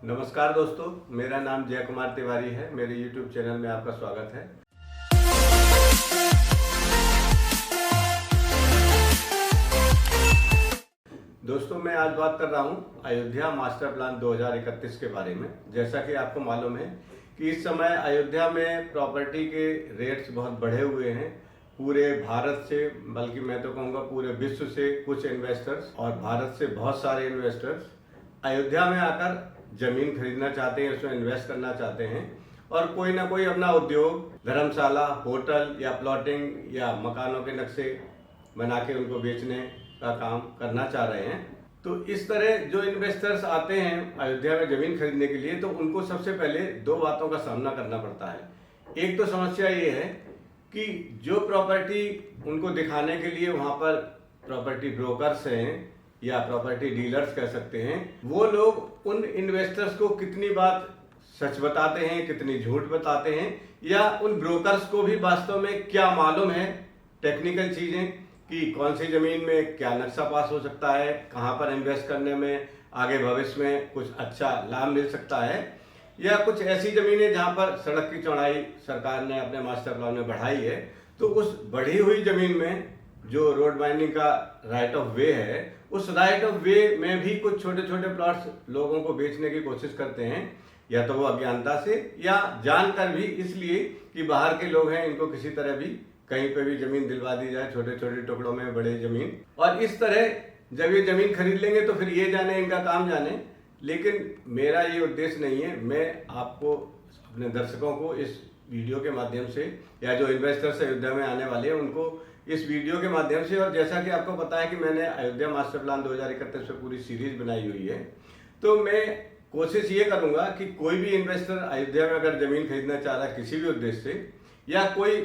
नमस्कार दोस्तों, मेरा नाम जय कुमार तिवारी है। मेरे YouTube चैनल में आपका स्वागत है। दोस्तों, मैं आज बात कर रहा हूं अयोध्या मास्टर प्लान 2031 के बारे में। जैसा कि आपको मालूम है कि इस समय अयोध्या में प्रॉपर्टी के रेट्स बहुत बढ़े हुए हैं। पूरे भारत से, बल्कि मैं तो कहूँगा पूरे विश्व से कुछ इन्वेस्टर्स और भारत से बहुत सारे इन्वेस्टर्स अयोध्या में आकर जमीन खरीदना चाहते हैं, उसमें इन्वेस्ट करना चाहते हैं और कोई ना कोई अपना उद्योग, धर्मशाला, होटल या प्लॉटिंग या मकानों के नक्शे बना के उनको बेचने का काम करना चाह रहे हैं। तो इस तरह जो इन्वेस्टर्स आते हैं अयोध्या में जमीन खरीदने के लिए, तो उनको सबसे पहले दो बातों का सामना करना पड़ता है। एक तो समस्या ये है कि जो प्रॉपर्टी उनको दिखाने के लिए वहाँ पर प्रॉपर्टी ब्रोकर्स हैं या प्रॉपर्टी डीलर्स कह सकते हैं, वो लोग उन इन्वेस्टर्स को कितनी बात सच बताते हैं, कितनी झूठ बताते हैं, या उन ब्रोकर्स को भी वास्तव में क्या मालूम है टेक्निकल चीज़ें कि कौन सी ज़मीन में क्या नक्शा पास हो सकता है, कहाँ पर इन्वेस्ट करने में आगे भविष्य में कुछ अच्छा लाभ मिल सकता है, या कुछ ऐसी ज़मीनें जहाँ पर सड़क की चौड़ाई सरकार ने अपने मास्टर प्लान में बढ़ाई है, तो उस बढ़ी हुई ज़मीन में जो रोड बाइंडिंग का राइट ऑफ वे है, उस राइट ऑफ वे में भी कुछ छोटे छोटे प्लॉट्स लोगों को बेचने की कोशिश करते हैं, या तो वो अज्ञानता से या जानकर भी, इसलिए कि बाहर के लोग हैं, इनको किसी तरह भी कहीं पे भी जमीन दिलवा दी जाए, छोटे छोटे टुकड़ों में बड़े जमीन। और इस तरह जब ये जमीन खरीद लेंगे तो फिर ये जाने इनका काम जाने। लेकिन मेरा ये उद्देश्य नहीं है। मैं आपको, अपने दर्शकों को इस वीडियो के माध्यम से, या जो इन्वेस्टर्स अयोध्या में आने वाले हैं उनको इस वीडियो के माध्यम से, और जैसा कि आपको पता है कि मैंने अयोध्या मास्टर प्लान 2031 पे पूरी सीरीज बनाई हुई है, तो मैं कोशिश ये करूंगा कि कोई भी इन्वेस्टर अयोध्या में अगर जमीन खरीदना चाह रहा है किसी भी उद्देश्य से, या कोई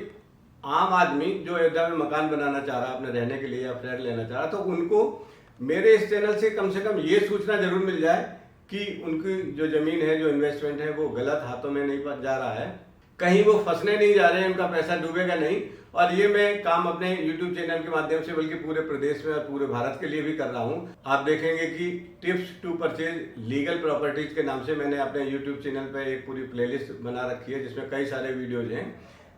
आम आदमी जो अयोध्या में मकान बनाना चाह रहा है अपने रहने के लिए या फ्लैट लेना चाह रहा, तो उनको मेरे इस चैनल से कम ये सूचना जरूर मिल जाए कि उनकी जो जमीन है, जो इन्वेस्टमेंट है, वो गलत हाथों में नहीं जा रहा है, कहीं वो फंसने नहीं जा रहे हैं, उनका पैसा डूबेगा नहीं। और ये मैं काम अपने YouTube चैनल के माध्यम से बल्कि पूरे प्रदेश में और पूरे भारत के लिए भी कर रहा हूँ। आप देखेंगे कि tips to purchase legal properties के नाम से मैंने अपने YouTube चैनल पर एक पूरी प्लेलिस्ट बना रखी है, जिसमें कई सारे वीडियोज हैं,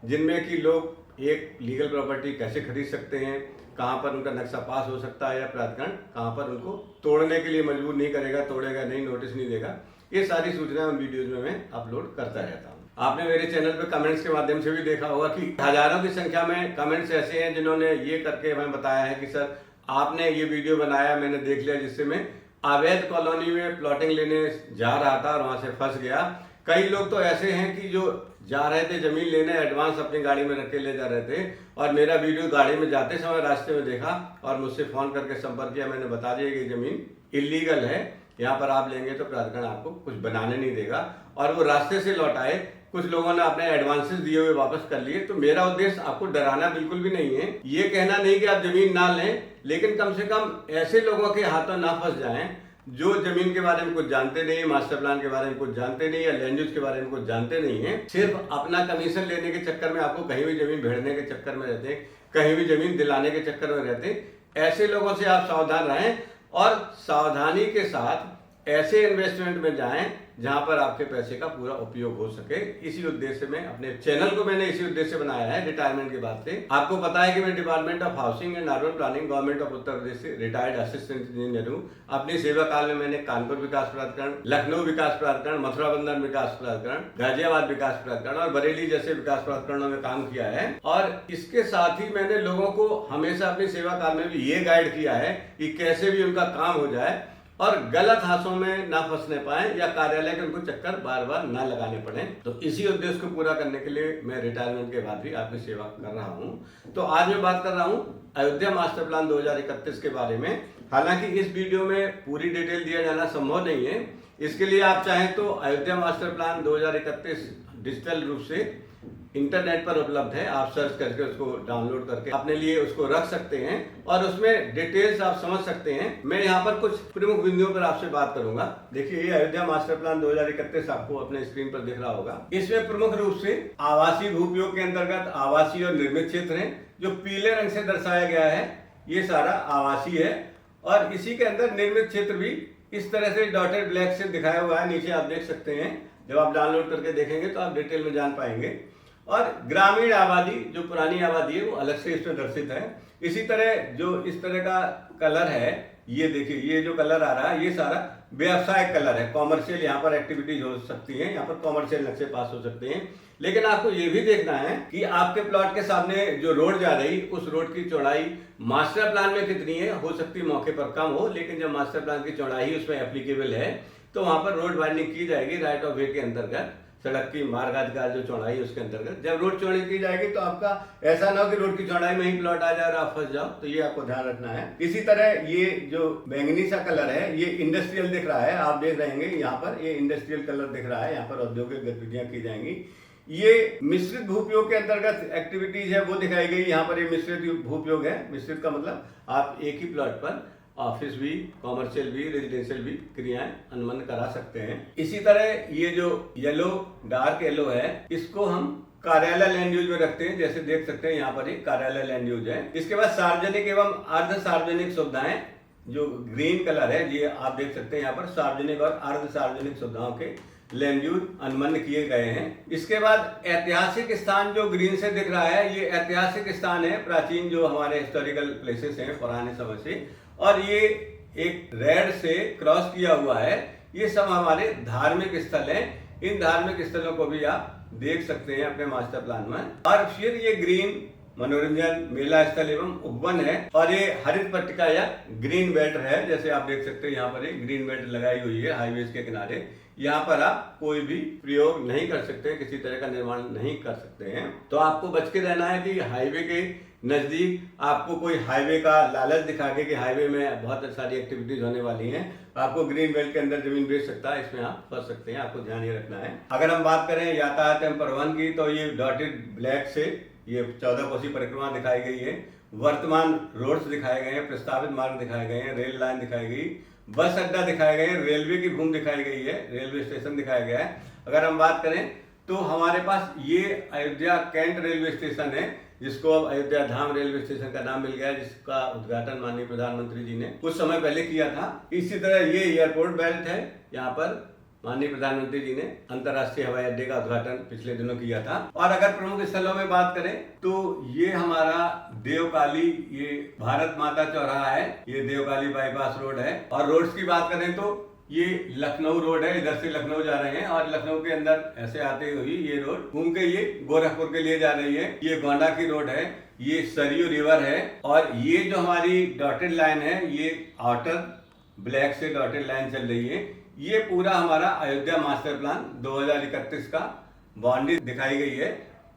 जिनमें कि लोग एक लीगल प्रॉपर्टी कैसे खरीद सकते हैं, कहाँ पर उनका नक्शा पास हो सकता है, या प्राधिकरण कहाँ पर उनको तोड़ने के लिए मजबूर नहीं करेगा, तोड़ेगा नहीं, नोटिस नहीं देगा। ये सारी सूचनाएं उन वीडियोज में मैं अपलोड करता रहता हूँ। आपने मेरे चैनल पे कमेंट्स के माध्यम से भी देखा होगा कि हजारों की संख्या में कमेंट्स ऐसे हैं जिन्होंने ये करके हमें बताया है कि सर आपने ये वीडियो बनाया, मैंने देख लिया, जिससे मैं अवैध कॉलोनी में प्लॉटिंग लेने जा रहा था और वहां से फंस गया। कई लोग तो ऐसे हैं कि जो जा रहे थे जमीन लेने, एडवांस अपनी गाड़ी में रख के ले जा रहे थे, और मेरा वीडियो गाड़ी में जाते समय रास्ते में देखा और मुझसे फोन करके संपर्क किया। मैंने बता दिया कि जमीन इलीगल है, यहाँ पर आप लेंगे तो प्राधिकरण आपको कुछ बनाने नहीं देगा, और वो रास्ते से लौट आए। कुछ लोगों ने अपने एडवांसेस दिए हुए वापस कर लिए। तो मेरा उद्देश्य आपको डराना बिल्कुल भी नहीं है, ये कहना नहीं कि आप जमीन ना लें, लेकिन कम से कम ऐसे लोगों के हाथों ना फंस जाएं जो जमीन के बारे में कुछ जानते नहीं है, मास्टर प्लान के बारे में कुछ जानते नहीं, या लैंड यूज के बारे में कुछ जानते नहीं है, सिर्फ अपना कमीशन लेने के चक्कर में, आपको कहीं भी जमीन भेड़ने के चक्कर में रहते, कहीं भी जमीन दिलाने के चक्कर में रहते। ऐसे लोगों से आप सावधान रहें और सावधानी के साथ ऐसे इन्वेस्टमेंट में जाएं जहां पर आपके पैसे का पूरा उपयोग हो सके। इसी उद्देश्य से मैं अपने चैनल को मैंने इसी उद्देश्य से बनाया है। रिटायरमेंट के बाद से आपको पता है कि मैं department of housing and urban planning, government of Uttar Pradesh से रिटायर्ड असिस्टेंट इंजीनियर हूँ। अपनी सेवा काल में मैंने कानपुर विकास प्राधिकरण, लखनऊ विकास प्राधिकरण, मथुरा बंदर विकास प्राधिकरण, गाजियाबाद विकास प्राधिकरण और बरेली जैसे विकास प्राधिकरणों में काम किया है। और इसके साथ ही मैंने लोगों को हमेशा अपनी सेवा काल में भी ये गाइड किया है कि कैसे भी उनका काम हो जाए और गलत हाथों में ना फंसने पाए, या कार्यालय के उनको चक्कर बार बार ना लगाने पड़े। तो इसी उद्देश्य को पूरा करने के लिए मैं रिटायरमेंट के बाद भी आपकी सेवा कर रहा हूं। तो आज मैं बात कर रहा हूं अयोध्या मास्टर प्लान 2031 के बारे में। हालांकि इस वीडियो में पूरी डिटेल दिया जाना संभव नहीं है। इसके लिए आप चाहें तो अयोध्या मास्टर प्लान 2031 डिजिटल रूप से इंटरनेट पर उपलब्ध है, आप सर्च करके उसको डाउनलोड करके अपने लिए उसको रख सकते हैं और उसमें डिटेल्स आप समझ सकते हैं। मैं यहाँ पर कुछ प्रमुख बिंदुओं पर आपसे बात करूंगा। देखिए, ये अयोध्या मास्टर प्लान 2031 आपको अपने स्क्रीन पर दिख रहा होगा। इसमें प्रमुख रूप से आवासीय भूपयोग के अंतर्गत आवासीय और निर्मित क्षेत्र है, जो पीले रंग से दर्शाया गया है, ये सारा आवासीय है। और इसी के अंदर निर्मित क्षेत्र भी इस तरह से डॉटेड ब्लैक से दिखाया हुआ है, नीचे आप देख सकते हैं। जब आप डाउनलोड करके देखेंगे तो आप डिटेल में जान पाएंगे। और ग्रामीण आबादी, जो पुरानी आबादी है, वो अलग से इसमें दर्शित है। इसी तरह जो इस तरह का कलर है, ये देखिए, ये जो कलर आ रहा है ये सारा व्यवसायिक कलर है, कॉमर्शियल यहाँ पर एक्टिविटीज हो सकती हैं, यहाँ पर कॉमर्शियल नक्शे पास हो सकते हैं। लेकिन आपको ये भी देखना है कि आपके प्लॉट के सामने जो रोड जा रही, उस रोड की चौड़ाई मास्टर प्लान में कितनी है। हो सकती है मौके पर कम हो, लेकिन जब मास्टर प्लान की चौड़ाई उसमें एप्लीकेबल है तो वहां पर रोड वाइडनिंग की जाएगी राइट ऑफ वे के अंतर्गत, सड़क की मार्गाधिकार जो चौड़ाई है उसके अंतर्गत। जब रोड चौड़ी की जाएगी तो आपका ऐसा ना हो कि रोड की चौड़ाई में ही प्लॉट आ जाए और आप फंस जाओ, तो ये आपको ध्यान रखना है। इसी तरह ये जो बैंगनी सा कलर है, ये इंडस्ट्रियल दिख रहा है, आप देख रहे हैं यहाँ पर ये इंडस्ट्रियल कलर दिख रहा है, यहाँ पर औद्योगिक गतिविधियां की जाएंगी। ये मिश्रित भूपयोग के अंतर्गत एक्टिविटीज है वो दिखाई गई। यहाँ पर ये मिश्रित भूपयोग है। मिश्रित का मतलब आप एक ही प्लॉट पर ऑफिस भी, कॉमर्शियल भी, रेजिडेंशियल भी क्रियाएं अनुबंध करा सकते हैं। इसी तरह ये जो येलो, डार्क येलो है, इसको हम कार्यालय लैंड यूज में रखते हैं। जैसे देख सकते हैं यहाँ पर एक कार्यालय लैंड यूज है। इसके बाद सार्वजनिक एवं अर्ध सार्वजनिक सुविधाएं, जो ग्रीन कलर है, ये आप देख सकते हैं यहाँ पर सार्वजनिक और अर्ध सार्वजनिक सुविधाओं के लैंड यूज अनुबंध किए गए हैं। इसके बाद ऐतिहासिक स्थान जो ग्रीन से दिख रहा है, ये ऐतिहासिक स्थान है, प्राचीन जो हमारे हिस्टोरिकल प्लेसेस हैं पुराने समय से, और ये एक रेड से क्रॉस किया हुआ है, ये सब हमारे धार्मिक स्थल हैं। इन धार्मिक स्थलों को भी आप देख सकते हैं अपने मास्टर प्लान में। और फिर ये ग्रीन मनोरंजन, मेला स्थल एवं उपवन है, और ये हरित पट्टिका या ग्रीन बेल्ट है। जैसे आप देख सकते हैं यहाँ पर एक ग्रीन बेल्ट लगाई हुई है हाईवेज के किनारे। यहाँ पर आप कोई भी प्रयोग नहीं कर सकते, किसी तरह का निर्माण नहीं कर सकते हैं। तो आपको बच के रहना है कि हाईवे के नजदीक आपको कोई हाईवे का लालच दिखा के कि हाईवे में बहुत सारी एक्टिविटीज होने वाली हैं, आपको ग्रीन बेल्ट के अंदर जमीन बेच सकता है, इसमें आप फंस सकते हैं। आपको ध्यान ये रखना है। अगर हम बात करें यातायात एवं परिवहन की, तो ये डॉटेड ब्लैक से ये 14 कोसी परिक्रमा दिखाई गई है, वर्तमान रोड्स दिखाए गए हैं, प्रस्तावित मार्ग दिखाए गए हैं, रेल लाइन दिखाई गई, बस अड्डा दिखाए गए हैं, रेलवे की भूमि दिखाई गई है, रेलवे स्टेशन दिखाया गया है। अगर हम बात करें तो हमारे पास ये अयोध्या कैंट रेलवे स्टेशन है, जिसको अब अयोध्या धाम रेलवे स्टेशन का नाम मिल गया है, जिसका उद्घाटन माननीय प्रधानमंत्री जी ने कुछ समय पहले किया था। इसी तरह ये एयरपोर्ट बेल्ट है, यहाँ पर माननीय प्रधानमंत्री जी ने अंतर्राष्ट्रीय हवाई अड्डे का उद्घाटन पिछले दिनों किया था। और अगर प्रमुख स्थलों में बात करें तो ये हमारा देवकाली, ये भारत माता चौराहा है, ये देवकाली बाईपास रोड है। और रोड्स की बात करें तो ये लखनऊ रोड है, इधर से लखनऊ जा रहे हैं और लखनऊ के अंदर ऐसे आते हुए ये रोड घूम के ये गोरखपुर के लिए जा रही है। ये गोंडा की रोड है, ये सरयू रिवर है, और ये जो हमारी डॉटेड लाइन है, ये आउटर ब्लैक से डॉटेड लाइन चल रही है। ये पूरा हमारा अयोध्या मास्टर प्लान 2031 का बाउंड्री दिखाई गई है।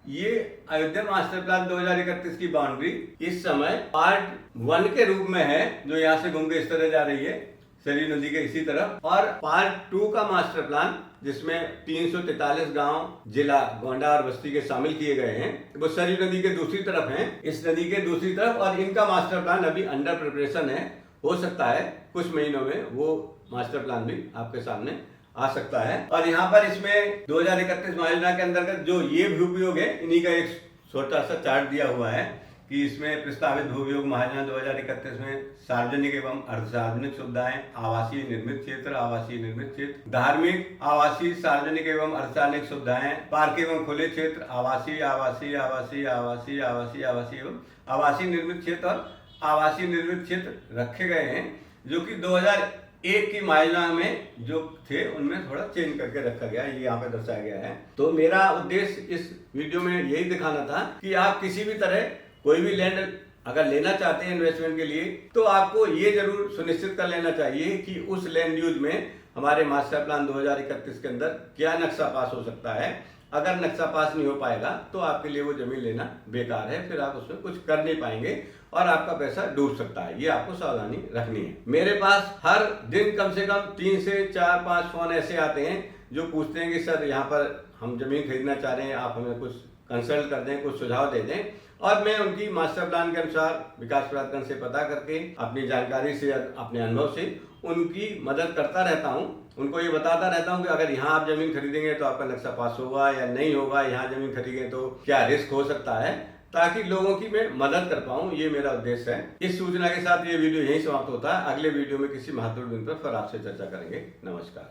ये अयोध्या मास्टर प्लान 2031 की बाउंड्री इस समय पार्ट 1 के रूप में है, जो यहाँ से घूम के इस तरह जा रही है सरयू नदी के इसी तरफ, और पार्ट 2 का मास्टर प्लान जिसमें 343 गांव जिला गोंडा और बस्ती के शामिल किए गए हैं, वो सरयू नदी के दूसरी तरफ हैं, इस नदी के दूसरी तरफ, और इनका मास्टर प्लान अभी अंडर प्रिपरेशन है। हो सकता है कुछ महीनों में वो मास्टर प्लान भी आपके सामने आ सकता है। और यहाँ पर इसमें 2031 महायोजना के अंतर्गत जो ये भू उपयोग है, इन्हीं का एक छोटा सा चार्ट दिया हुआ है कि इसमें प्रस्तावित भू उपयोग महायोजना 2031 में सार्वजनिक एवं अर्धसार्वजनिक सुविधाएं, आवासीय निर्मित क्षेत्र, आवासीय निर्मित क्षेत्र, धार्मिक, आवासीय, सार्वजनिक एवं अर्धसार्वजनिक सुविधाएं, पार्क एवं खुले क्षेत्र, आवासीय, आवासीय, आवासीय, आवासीय, आवासीय, आवासीय एवं आवासीय निर्मित क्षेत्र और आवासीय निर्मित क्षेत्र रखे गए हैं, जो कि 2001 की महायोजना में जो थे उनमें थोड़ा चेंज करके रखा गया, ये यहाँ पे दर्शाया गया है। तो मेरा उद्देश्य इस वीडियो में यही दिखाना था कि आप किसी भी तरह कोई भी लैंड अगर लेना चाहते हैं इन्वेस्टमेंट के लिए, तो आपको ये जरूर सुनिश्चित कर लेना चाहिए कि उस लैंड यूज में हमारे मास्टर प्लान 2031 के अंदर क्या नक्शा पास हो सकता है। अगर नक्शा पास नहीं हो पाएगा तो आपके लिए वो जमीन लेना बेकार है, फिर आप उसमें कुछ कर नहीं पाएंगे और आपका पैसा डूब सकता है। ये आपको सावधानी रखनी है। मेरे पास हर दिन कम से कम 3 से 4-5 फोन ऐसे आते हैं जो पूछते हैं कि सर यहाँ पर हम जमीन खरीदना चाह रहे हैं, आप हमें कुछ कंसल्ट कर दें, कुछ सुझाव दे दें। और मैं उनकी मास्टर प्लान के अनुसार विकास प्राधिकरण से पता करके अपनी जानकारी से, अपने अनुभव से उनकी मदद करता रहता हूं। उनको ये बताता रहता हूं कि अगर यहाँ आप जमीन खरीदेंगे तो आपका नक्शा पास होगा या नहीं होगा, यहाँ जमीन खरीदेंगे तो क्या रिस्क हो सकता है। ताकि लोगों की मैं मदद कर पाऊं, ये मेरा उद्देश्य है। इस सूचना के साथ ये वीडियो यहीं समाप्त होता है। अगले वीडियो में किसी महत्वपूर्ण बिंदु पर फिर आपसे चर्चा करेंगे। नमस्कार।